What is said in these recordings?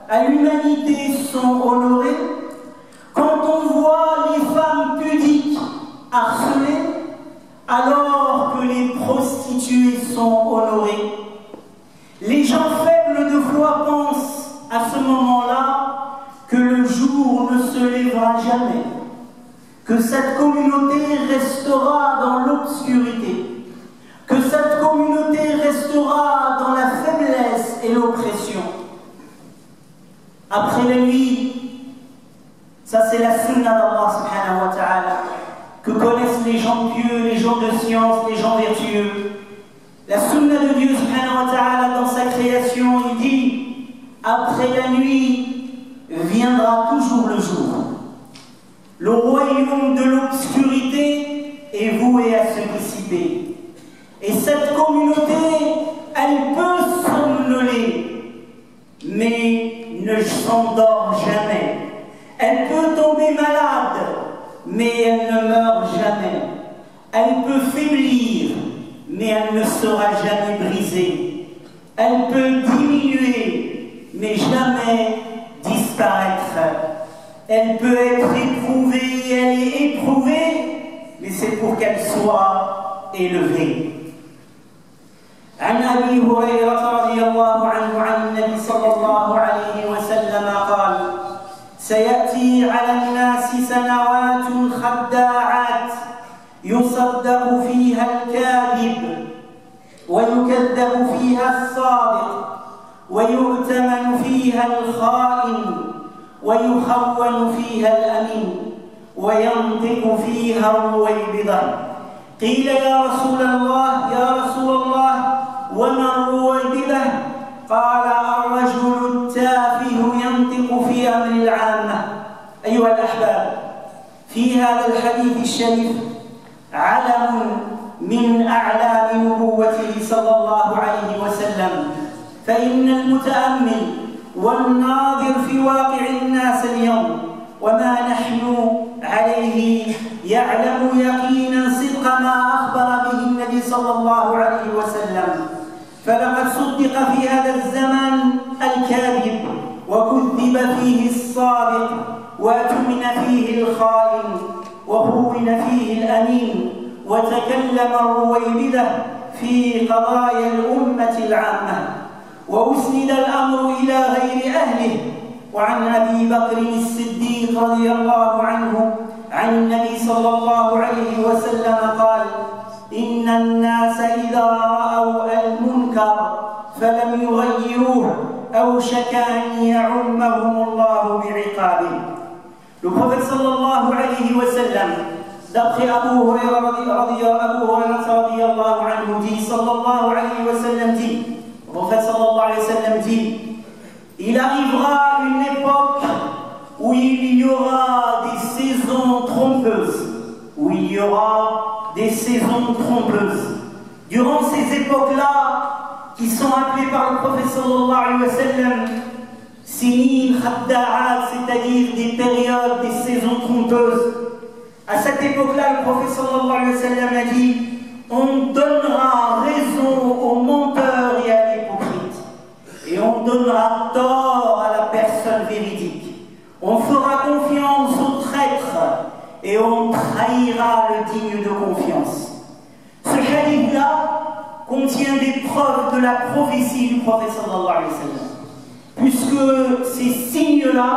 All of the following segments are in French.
à l'humanité sont honorées, quand on voit les femmes pudiques harcelées, alors que les prostituées sont honorées, les gens faibles de foi pensent à ce moment-là que le jour ne se lèvera jamais, que cette communauté restera dans l'obscurité, que cette communauté restera dans la faiblesse et l'oppression. Après la nuit, ça c'est la sunna d'Allah subhanahu wa ta'ala, que connaissent les gens pieux, les gens de science, les gens vertueux. La sunna de Dieu subhanahu wa ta'ala dans sa création, il dit, après la nuit viendra toujours le jour. Le royaume de l'obscurité est voué à se dissiper. Et cette communauté, elle peut somnoler, mais ne s'endort jamais. Elle peut tomber malade, mais elle ne meurt jamais. Elle peut faiblir, mais elle ne sera jamais brisée. Elle peut diminuer, mais jamais disparaître. Elle peut être éprouvée, elle est éprouvée, mais c'est pour qu'elle soit élevée. عن أبي هريرة رضي الله عنه عن النبي صلى الله عليه وسلم قال: سيأتي على الناس سنوات خداعات يصدق فيها الكاذب ويكذب فيها الصادق ويؤتمن فيها الخائن ويخون فيها الأمين وينطق فيها الرويبضة. قيل يا رسول الله وما الرويبضة؟ قال: الرجل التافه ينطق في أمر العامة. أيها الأحباب، في هذا الحديث الشريف علم من أعلام نبوته صلى الله عليه وسلم، فإن المتأمل والناظر في واقع الناس اليوم وما نحن عليه يعلم يقينا صدق ما أخبر به النبي صلى الله عليه وسلم. فلقد صدق في هذا الزمان الكاذب وكذب فيه الصادق وأتمن فيه الخائن وخون فيه الأمين وتكلم الرويبضة في قضايا الأمة العامة وأسند الأمر إلى غير أهله. وعن أبي بكر الصديق رضي الله عنه عن النبي صلى الله عليه وسلم قال: إن الناس إذا رأوا المنكر فلم يغيروه أوشك أن يعمهم الله بعقابه. Le prophète sallallahu alayhi wa sallam, d'après Abu Hurairah radiyallahu anhu dit, sallallahu alayhi wa sallam dit, le prophète sallallahu alayhi wa sallam dit: il arrivera une époque où il y aura des saisons trompeuses, Durant ces époques-là, qui sont appelées par le prophète sallallahu alayhi wa sallam sinin khadda'at, c'est-à-dire des périodes, des saisons trompeuses. À cette époque-là, le prophète sallallahu alayhi wa sallam a dit: on donnera raison aux menteurs et à l'hypocrite, et on donnera tort à la personne véridique. On fera confiance aux traîtres et on trahira le digne de confiance. Ce hadith-là contient des preuves de la prophétie du prophète sallallahu alayhi wa sallam, puisque ces signes-là,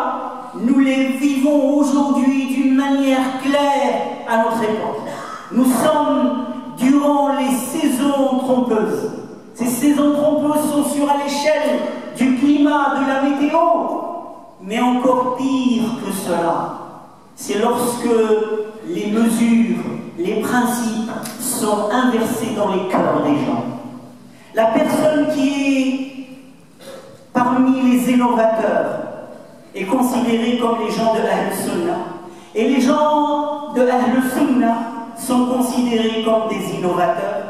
nous les vivons aujourd'hui d'une manière claire à notre époque. Nous sommes durant les saisons trompeuses. Ces saisons trompeuses sont sur à l'échelle du climat, de la météo, mais encore pire que cela, c'est lorsque les mesures, les principes sont inversés dans les cœurs des gens. La personne qui est parmi les innovateurs est considérée comme les gens de Ahl Sunnah, et les gens de Ahl Sunnah sont considérés comme des innovateurs.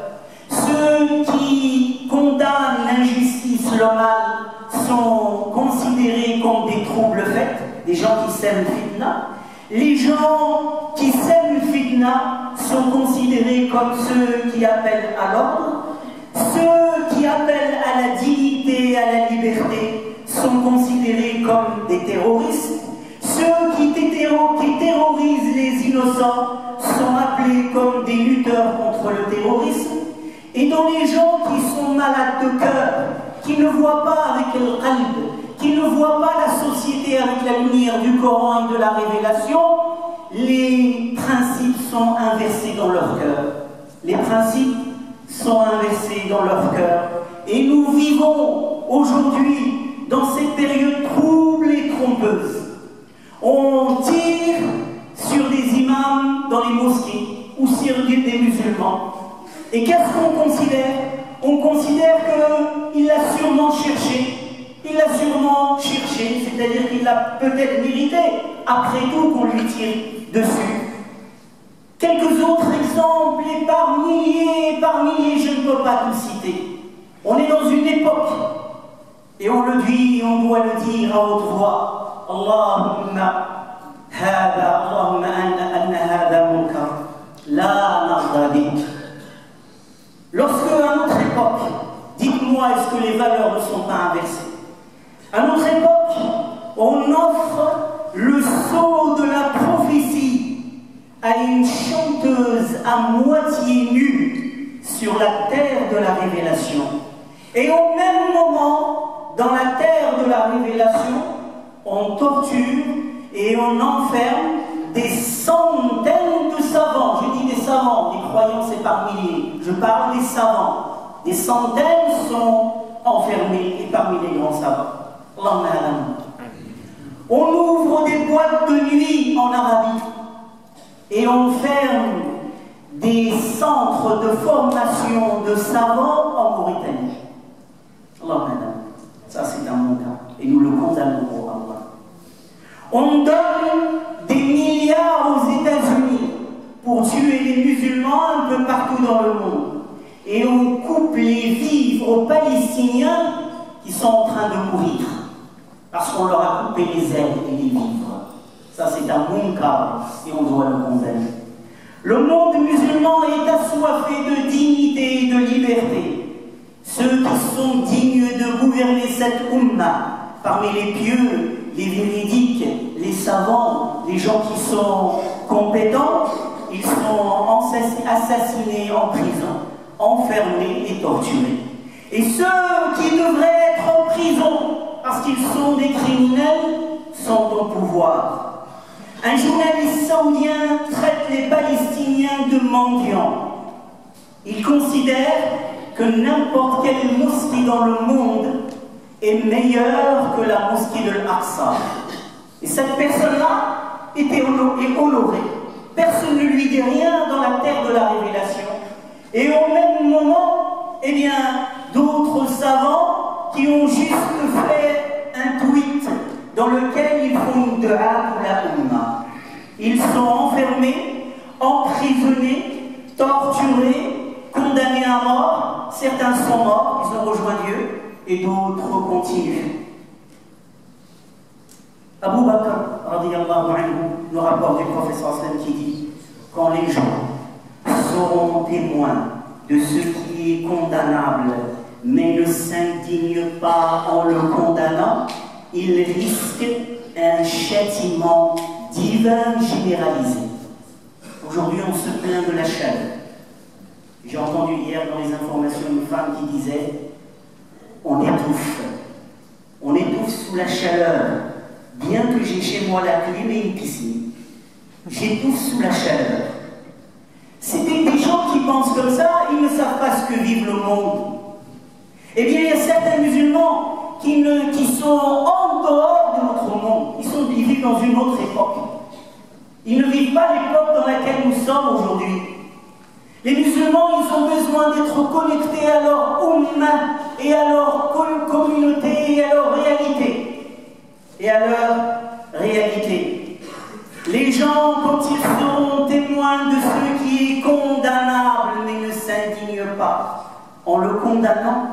Ceux qui condamnent l'injustice, le mal, sont considérés comme des troubles faits, des gens qui sèment fitna. Les gens qui sèment fitna sont considérés comme ceux qui appellent à l'ordre. Ceux qui appellent à la dignité et à la liberté sont considérés comme des terroristes. Ceux qui terrorisent les innocents sont appelés comme des lutteurs contre le terrorisme. Et dans les gens qui sont malades de cœur, qui ne voient pas avec le qalb, qui ne voient pas la société avec la lumière du Coran et de la révélation, les principes sont inversés dans leur cœur. Les principes sont inversés dans leur cœur. Et nous vivons aujourd'hui dans cette période trouble et trompeuse. On tire sur des imams dans les mosquées ou sur des musulmans. Et qu'est-ce qu'on considère? On considère qu'il l'a sûrement cherché. Il l'a sûrement cherché, c'est-à-dire qu'il l'a peut-être mérité, après tout qu'on lui tire dessus. Quelques autres exemples, et par milliers, je ne peux pas tout citer. On est dans une époque, et on le dit, et on doit le dire à haute voix. Allahumma anna hada munkar, la narda bik. Lorsque, à notre époque, dites-moi, est-ce que les valeurs ne sont pas inversées? À notre époque, on offre le sceau de la prophétie à une chanteuse à moitié nue sur la terre de la révélation. Et au même moment, dans la terre de la révélation, on torture et on enferme des centaines de savants. Je dis des savants, les croyants c'est par milliers. Je parle des savants. Des centaines sont enfermés et parmi les grands savants. On ouvre des boîtes de nuit en Arabie et on ferme des centres de formation de savants en Mauritanie. Ça c'est un bon cas et nous le condamnons pour Allah. On donne des milliards aux États-Unis pour tuer les musulmans un peu partout dans le monde. Et on coupe les vivres aux Palestiniens qui sont en train de mourir. Parce qu'on leur a coupé les ailes et les vivres. Ça c'est un bon cas et on doit le condamner. Le monde musulman est assoiffé de dignité et de liberté. Ceux qui sont dignes de gouverner cette umma, parmi les pieux, les véridiques, les savants, les gens qui sont compétents, ils sont assassinés en prison, enfermés et torturés. Et ceux qui devraient être en prison parce qu'ils sont des criminels sont au pouvoir. Un journaliste saoudien traite les Palestiniens de mendiants. Il considère que n'importe quelle mosquée dans le monde est meilleure que la mosquée de l'Aqsa. Et cette personne-là est honorée. Personne ne lui dit rien dans la terre de la révélation. Et au même moment, eh bien, d'autres savants qui ont juste fait un tweet dans lequel ils font une dua pour la umma. Ils sont enfermés, emprisonnés, torturés, condamnés à mort. Certains sont morts, ils ont rejoint Dieu, et d'autres continuent. Abu Bakr, radiyallahu anhu, le rapport du professeur Sallam qui dit: quand les gens seront témoins de ce qui est condamnable, mais ne s'indignent pas en le condamnant, ils risquent un châtiment divin généralisé. Aujourd'hui, on se plaint de la chaleur. J'ai entendu hier dans les informations une femme qui disait: on étouffe sous la chaleur, bien que j'ai chez moi la clim et une piscine. J'étouffe sous la chaleur. C'est des gens qui pensent comme ça, ils ne savent pas ce que vive le monde. Eh bien, il y a certains musulmans qui sont en dehors de notre monde. Ils vivent dans une autre époque. Ils ne vivent pas l'époque dans laquelle nous sommes aujourd'hui. Les musulmans, ils ont besoin d'être connectés à leur umma et à leur communauté et à leur réalité. Les gens, quand ils sont témoins de ce qui est condamnable mais ne s'indignent pas en le condamnant,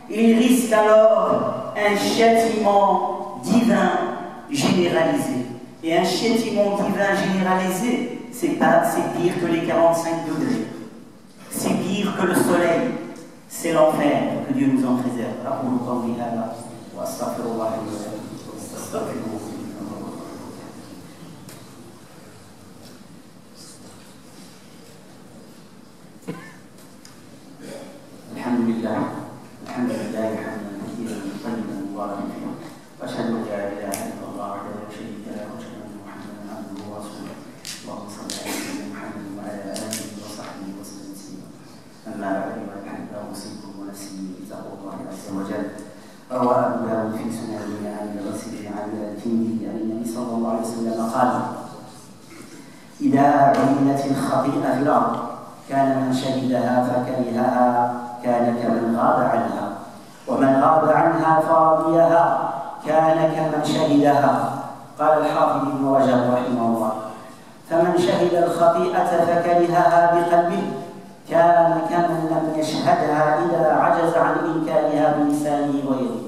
ils risquent alors un châtiment divin généralisé. Et un châtiment divin généralisé, c'est pire que les 45 degrés. C'est pire que le soleil. C'est l'enfer. Que Dieu nous en préserve. وأستغفر الله لي ولكم واستغفروه. الحمد لله حمدا كثيرا طيبا مباركا فيه، واشهد ان لا اله الا الله وحده لا شريك له، واشهد ان محمدا عبده ورسوله. اللهم صل على سيدنا محمد وعلى اله وصحبه وسلم تسليما. اما بعد ايها الاحبه، اوصيكم ونفسي بتقوى الله عز وجل. روى ابو داود في سننه عن الغسيل عن الترمذي عن النبي صلى الله عليه وسلم قال: اذا عملت الخطيئه في الارض كان من شهدها فكرهها كان كمن غاب عنها، ومن غاب عنها فرضيها كان كمن شهدها. قال الحافظ ابن رجب رحمه الله: فمن شهد الخطيئة فكرهها بقلبه كان كمن لم يشهدها إذا عجز عن إنكارها بلسانه ويده،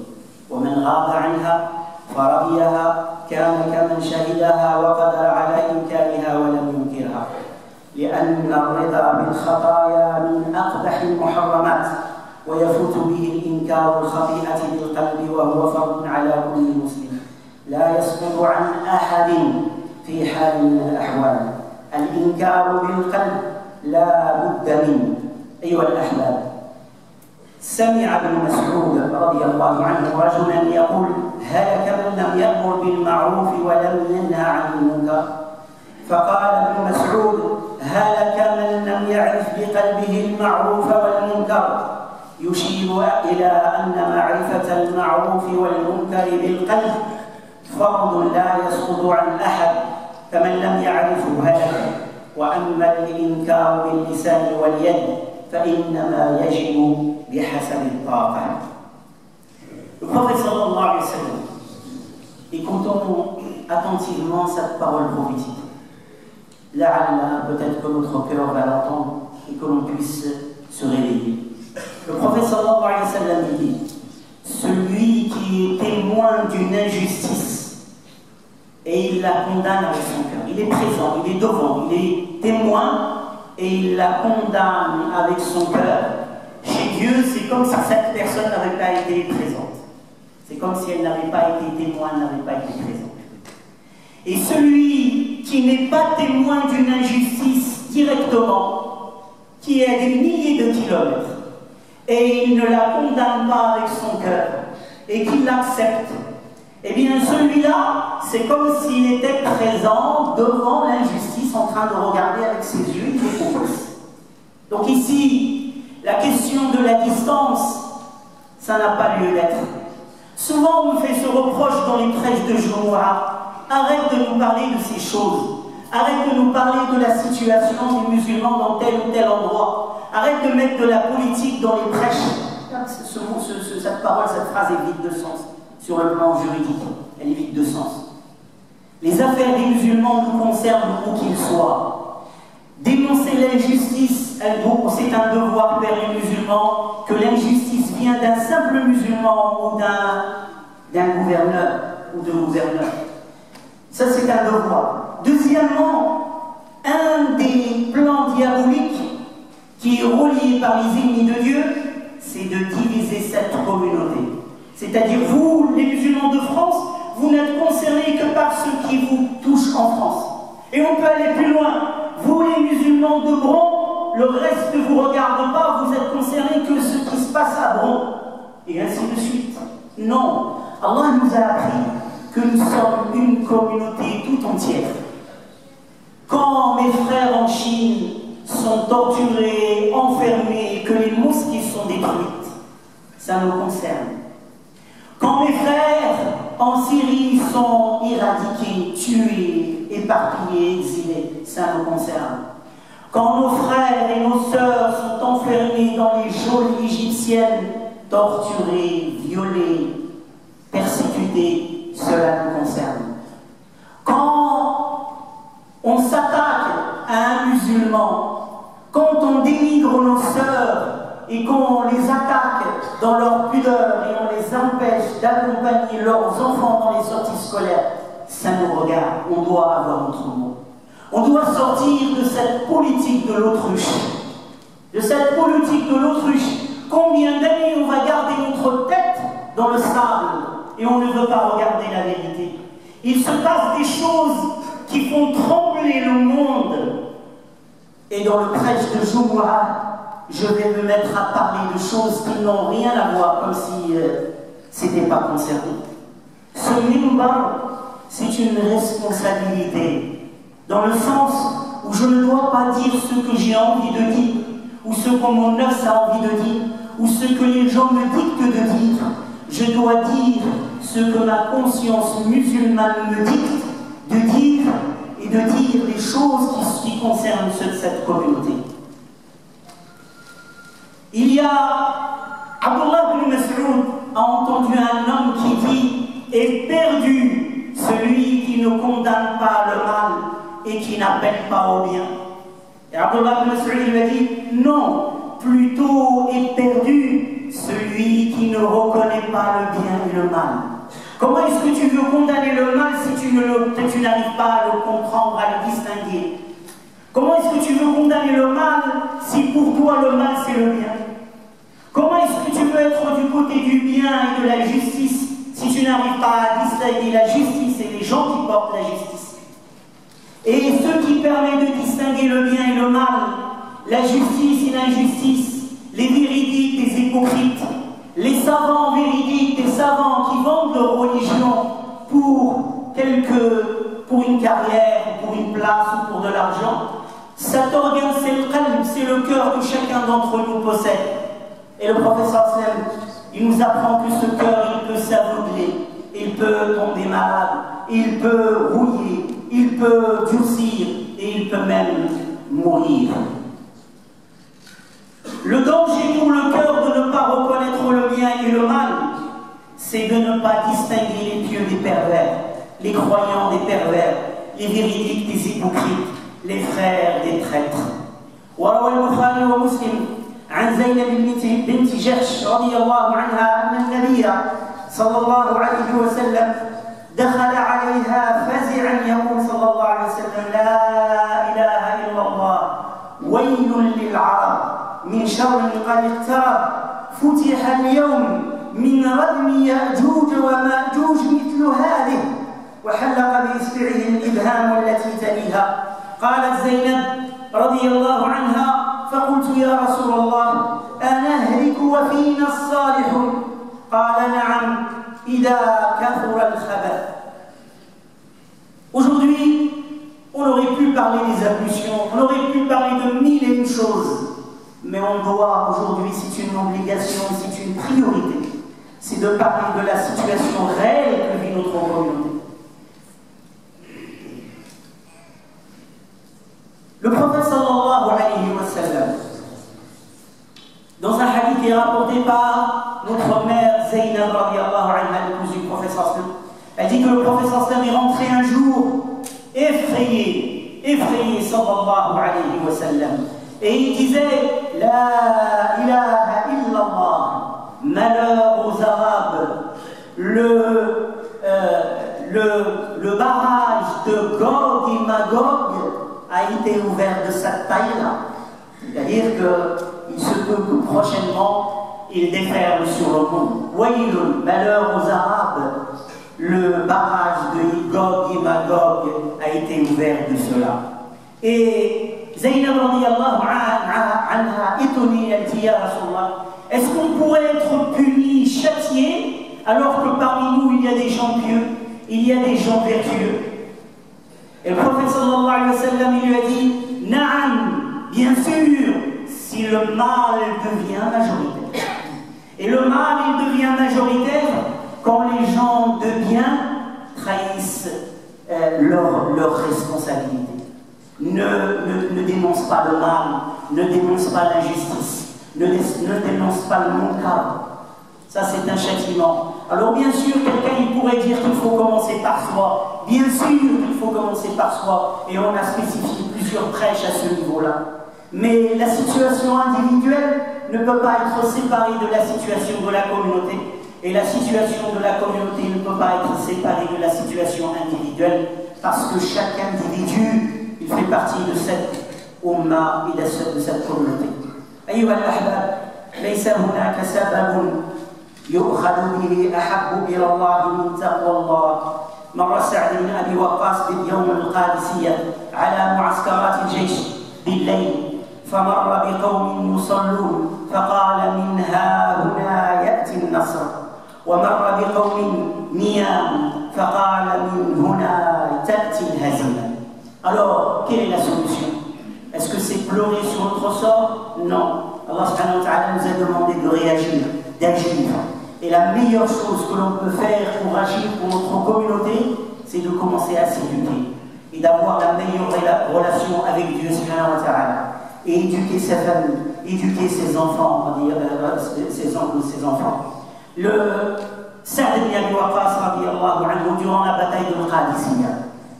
ومن غاب عنها فرضيها كان كمن شهدها وقدر على إنكارها ولم ينكرها، لأن الرضا بالخطايا من أقبح المحرمات، ويفوت به الإنكار الخطيئة بالقلب، وهو فرض على كل مسلم لا يسقط عن أحد في حال من الأحوال. الإنكار بالقلب لا بد منه. أيها الأحباب، سمع ابن مسعود رضي الله عنه رجلا يقول: هلك من لم يأمر بالمعروف ولم ينهى عن المنكر. فقال ابن مسعود: هلك من لم يعرف بقلبه المعروف والمنكر، يشير إلى أن معرفة المعروف والمنكر بالقلب فرض لا يسقط عن أحد، فمن لم يعرفه هلك. وأما الإنكار باللسان واليد فإنما يجب بحسب الطاقة. Le prophète sallallahu alayhi wa sallam, écoutons attentivement cette parole prophétique. Là, peut-être que notre cœur va l'entendre et que l'on puisse se réveiller. Le prophète sallallahu alayhi wa sallam dit: celui qui est témoin d'une injustice et il la condamne avec son cœur, il est présent, il est devant, il est témoin et il la condamne avec son cœur, chez Dieu c'est comme si cette personne n'avait pas été présente. C'est comme si elle n'avait pas été témoin, n'avait pas été présente. Et celui qui n'est pas témoin d'une injustice directement, qui est à des milliers de kilomètres, et il ne la condamne pas avec son cœur, et qu'il l'accepte, eh bien celui-là, c'est comme s'il était présent devant l'injustice, en train de regarder avec ses yeux, il est complice. Donc ici, la question de la distance, ça n'a pas lieu d'être. Souvent on nous fait ce reproche dans les prêches de Jumu'ah: arrête de nous parler de ces choses. Arrête de nous parler de la situation des musulmans dans tel ou tel endroit. Arrête de mettre de la politique dans les prêches. Cette parole, cette phrase est vide de sens. Sur le plan juridique, elle est vide de sens. Les affaires des musulmans nous concernent où qu'ils soient. Dénoncer l'injustice, c'est un devoir vers les musulmans, que l'injustice vient d'un simple musulman ou d'un gouverneur ou de gouverneur. Ça, c'est un devoir. Deuxièmement, un des plans diaboliques qui est relié par les ennemis de Dieu, c'est de diviser cette communauté. C'est-à-dire, vous, les musulmans de France, vous n'êtes concernés que par ce qui vous touche en France. Et on peut aller plus loin. Vous, les musulmans de Bron, le reste ne vous regarde pas, vous êtes concernés que ce qui se passe à Bron. Et ainsi de suite. Non. Allah nous a appris que nous sommes une communauté tout entière. Quand mes frères en Chine sont torturés, enfermés, que les mosquées sont détruites, ça nous concerne. Quand mes frères en Syrie sont éradiqués, tués, éparpillés, exilés, ça nous concerne. Quand nos frères et nos sœurs sont enfermés dans les geôles égyptiennes, torturés, violés, persécutés, cela nous concerne. Quand on s'attaque à un musulman, quand on dénigre nos sœurs et qu'on les attaque dans leur pudeur et on les empêche d'accompagner leurs enfants dans les sorties scolaires, ça nous regarde, on doit avoir notre mot. On doit sortir de cette politique de l'autruche. De cette politique de l'autruche. Combien d'années on va garder notre tête dans le sable et on ne veut pas regarder la vérité. Il se passe des choses qui font trembler le monde. Et dans le prêche de Jumu'ah, je vais me mettre à parler de choses qui n'ont rien à voir, comme si c'était pas concerné. Ce minbar, c'est une responsabilité, dans le sens où je ne dois pas dire ce que j'ai envie de dire, ou ce que mon nafs a envie de dire, ou ce que les gens me dictent de dire. Je dois dire ce que ma conscience musulmane me dicte de dire, et de dire les choses qui concernent cette communauté. Il y a Abdullah ibn Mas'ud a entendu un homme qui dit « Est perdu celui qui ne condamne pas le mal et qui n'appelle pas au bien. » Et Abdullah ibn Mas'ud lui a dit « Non, plutôt est perdu celui qui ne reconnaît pas le bien et le mal. » Comment est-ce que tu veux condamner le mal si tu n'arrives pas à le comprendre, à le distinguer? Comment est-ce que tu veux condamner le mal si pour toi le mal c'est le bien? Comment est-ce que tu veux être du côté du bien et de la justice si tu n'arrives pas à distinguer la justice et les gens qui portent la justice? Et ce qui permet de distinguer le bien et le mal, la justice et l'injustice, les véridiques des hypocrites, les savants véridiques des savants qui vendent leur religion pour une carrière, pour une place ou pour de l'argent. Cet organe, c'est le qalb, c'est le cœur que chacun d'entre nous possède. Et le professeur Salem, il nous apprend que ce cœur, il peut s'aveugler, il peut tomber malade, il peut rouiller, il peut durcir et il peut même mourir. Le danger pour le cœur de ne pas reconnaître le bien et le mal, c'est de ne pas distinguer les pieux des pervers, les croyants des pervers, les véridiques des hypocrites, les frères des traîtres. وروى البخاري ومسلم عن زينب بنت جحش رضي الله عنها أن النبي صلى الله عليه وسلم دخل عليها فزعا يقول صلى الله عليه وسلم لا إله إلا الله ويل للعرب من شر قد اقترب فتح اليوم من ردم يأجوج ومأجوج مثل هذه وحلق بإصبعه الإبهام التي تليها. قالت زينب رضي الله عنها فقلت يا رسول الله أنهلك وفينا الصالحون؟ قال نعم إذا كثر الخبث. Aujourd'hui, on aurait pu parler des ablutions, on aurait pu parler de mille et une choses, mais on doit aujourd'hui, c'est une obligation, c'est une priorité, c'est de parler de la situation réelle que vit notre communauté. Le prophète sallallahu alayhi wa sallam, dans un hadith qui est rapporté par notre mère Zaynab radiallahu anha, l'épouse du prophète sallallahu alayhi wa sallam, elle dit que le prophète sallallahu alayhi wa sallam est rentré un jour effrayé sallallahu alayhi wa sallam, et il disait La ilaha illallah, malheur aux Arabes, le barrage de Gog et Magog a été ouvert de cette taille-là. C'est-à-dire qu'il se peut que prochainement, il déferle sur le monde. Waylun, malheur aux Arabes, le barrage de Gog et Magog a été ouvert de cela. Et Zaynab radiyallahu anha, étonnée, elle dit à Rasulallah, est-ce qu'on pourrait être puni, châtié, alors que parmi nous il y a des gens pieux, il y a des gens vertueux? Et le prophète sallallahu alayhi wa sallam, il lui a dit, Na'am, bien sûr, si le mal devient majoritaire. Et le mal, il devient majoritaire quand les gens de bien trahissent leur responsabilité. Ne dénoncent pas le mal, ne dénoncent pas l'injustice, ne dénoncent pas le munkar. Ça, c'est un châtiment. Alors, bien sûr, quelqu'un il pourrait dire qu'il faut commencer par soi. Bien sûr qu'il faut commencer par soi. Et on a spécifié plusieurs prêches à ce niveau-là. Mais la situation individuelle ne peut pas être séparée de la situation de la communauté. Et la situation de la communauté ne peut pas être séparée de la situation individuelle. Parce que chaque individu, il fait partie de cette umma et de cette communauté. أيها الأحباب ليس هناك سبب يؤخذ به أحب إلى الله من تقوى الله. مر سعد بن أبي وقاص باليوم القادسية على معسكرات الجيش بالليل، فمر بقوم يصلون فقال من ها هنا يأتي النصر، ومر بقوم نيام فقال من هنا تأتي الهزيمة. Alors, quelle est la solution? Est-ce que c'est pleurer sur notre sort? Non. Allah subhanahu wa ta'ala nous a demandé de réagir, d'agir. Et la meilleure chose que l'on peut faire pour agir pour notre communauté, c'est de commencer à s'éduquer et d'avoir la meilleure relation avec Dieu subhanahu wa ta'ala, et éduquer sa famille, éduquer ses enfants, ses oncles, ses enfants. Le Sa'd ibn Abi Waqqas radiyallahu anhu, durant la bataille de Qadisiyya,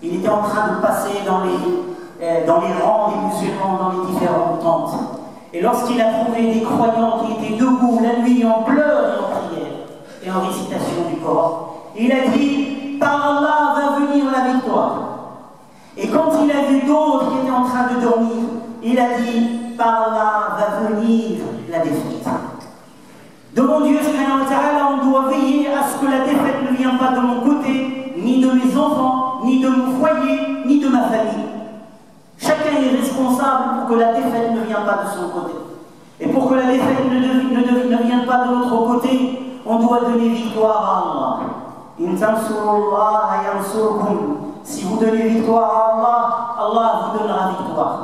il était en train de passer dans les rangs des musulmans, dans les différentes tentes. Et lorsqu'il a trouvé des croyants qui étaient debout la nuit en pleurs et en prière et en récitation du Coran, il a dit, par Allah va venir la victoire. Et quand il a vu d'autres qui étaient en train de dormir, il a dit, par Allah va venir la défaite. Devant Dieu subhanahu wa ta'ala, on doit veiller à ce que la défaite ne vienne pas de mon côté, ni de mes enfants, ni de mon foyer, ni de ma famille. Chacun est responsable pour que la défaite ne vienne pas de son côté. Et pour que la défaite ne vienne pas de notre côté, on doit donner victoire à Allah. In tansurullah yansurkum. Si vous donnez victoire à Allah, Allah vous donnera victoire.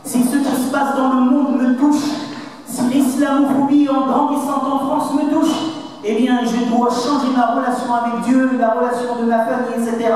Si ce qui se passe dans le monde me touche, si l'islamophobie en grandissant en France me touche, eh bien je dois changer ma relation avec Dieu, la relation de ma famille, etc.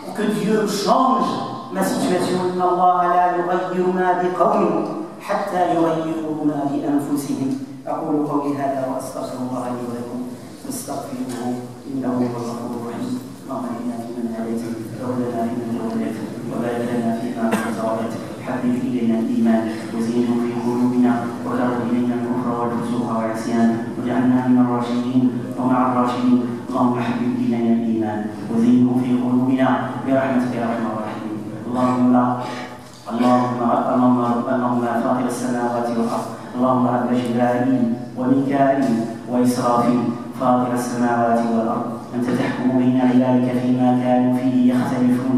pour que Dieu change ma situation. Inna Allah la yughayyiru ma biqawmin hatta yughayyiru ma bi anfusihim. أقول قولي هذا وأستغفر الله لي ولكم فاستغفروه إنه هو الغفور الرحيم. اللهم إنا فيمن هديت وتولنا فيمن توليت وبارك لنا فيما أعطيت حبب إلينا الإيمان وزينه في قلوبنا وكره إلينا الكفر والفسوق والعصيان واجعلنا من الراشدين ومع الراشدين. اللهم حبب إلينا الإيمان وزينه في قلوبنا برحمتك يا أرحم الراحمين. اللهم فاطر السماوات والأرض، اللهم رب جبرائيل وميكائيل وإسرافيل فاطر السماوات والأرض، أنت تحكم بين عبادك فيما كانوا فيه يختلفون،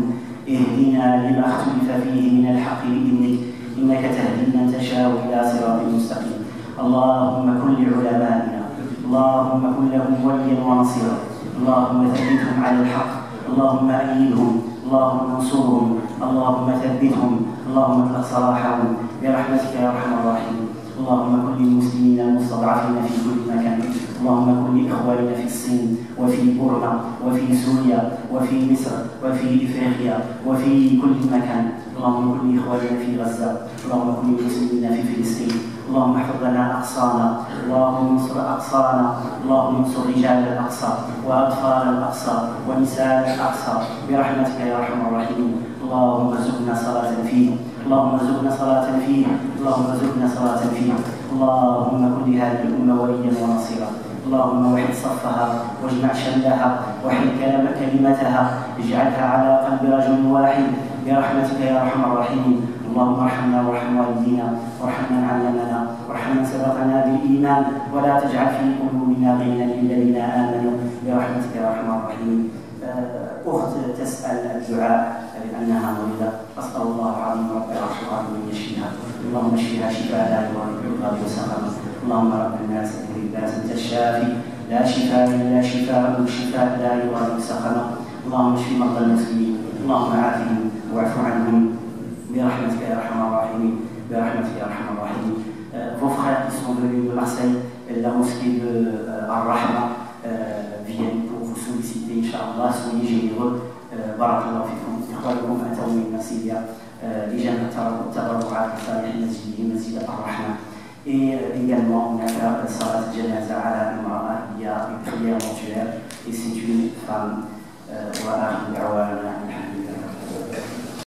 اهدنا لما اختلف فيه من الحق بإذنك، إنك تهدي من تشاء إلى صراط مستقيم. اللهم كن لعلمائنا، اللهم كن لهم وليا ونصيرا، اللهم ثبتهم على الحق، اللهم أيدهم، اللهم انصرهم، اللهم ثبتهم، اللهم اطلق سراحهم برحمتك يا أرحم الراحمين. اللهم كن للمسلمين المستضعفين في كل مكان، اللهم كن لإخواننا في الصين وفي بورما وفي سوريا وفي مصر وفي إفريقيا وفي كل مكان. اللهم كن لإخواننا في غزة، اللهم كن للمسلمين في فلسطين. اللهم احفظ لنا أقصانا، اللهم انصر أقصانا، اللهم انصر رجال الأقصى وأطفال الأقصى ونساء الأقصى برحمتك يا أرحم الراحمين. اللهم ارزقنا صلاة فيه، اللهم ارزقنا صلاة فيه، اللهم ارزقنا صلاة فيه. اللهم كن لهذه الأمة وليا ونصيرا، اللهم وحد صفها واجمع شملها وحد كلمتها، اجعلها على قلب رجل واحد برحمتك يا أرحم الراحمين. اللهم ارحمنا وارحم والدينا وارحم من علمنا وارحم من سبقنا بالإيمان، ولا تجعل في قلوبنا غلا للذين آمنوا برحمتك يا أرحم الراحمين. أخت تسأل الدعاء لأنها مريضة، أسأل الله العظيم رب العرش العظيم أن يشفيها، اللهم اشفيها شفاء لا يغادر سقما. اللهم رب الناس اذهب الباس أنت الشافي، لا شفاء إلا شفاء، شفاء لا يغادر سقما. اللهم اشف مرضى المسلمين، اللهم عافهم واعف عنهم برحمتك يا أرحم الراحمين، برحمتك يا أرحم الراحمين. Vos frères qui sont venus de Marseille, la mosquée de Ar-Rahma, viennent pour vous solliciter, Inch'Allah, soyez généreux. بارك الله فيكم. إخوانكم أتوا من مرسيليا لجنة التبرعات لصالح مسجد الرحمة. Et également, on a fait